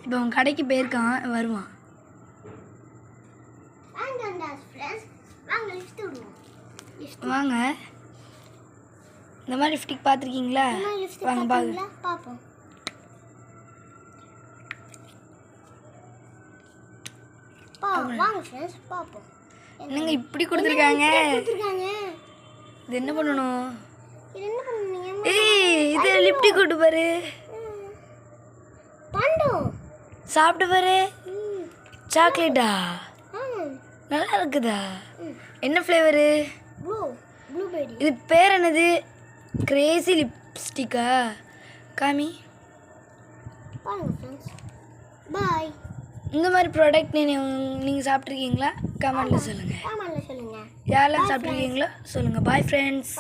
இப்போ அவன் கடைக்கு போயிருக்கான், வருவான். வாங்க. இந்த மாதிரி லிப்ஸ்டிக் பார்த்துருக்கீங்களா? வாங்க பார்ப்போம். என்னங்க இப்படி கொடுத்துருக்காங்க? இது என்ன பண்ணணும்? ஏய், இது லிப்ஸ்டிக் கொண்டு பாரு, சாப்பிட்டு பாரு. சாக்லேட்டா? நல்லா இருக்குதா? என்ன ஃப்ளேவரு? இது பேர் என்னது? கிரேசி லிப்ஸ்டிக்கா? காமி. பாய். இந்த மாதிரி ப்ராடக்ட் நீங்கள் சாப்பிட்ருக்கீங்களா? கமெண்ட்டில் சொல்லுங்கள். யாரெல்லாம் சாப்பிட்ருக்கீங்களோ சொல்லுங்கள். Bye friends.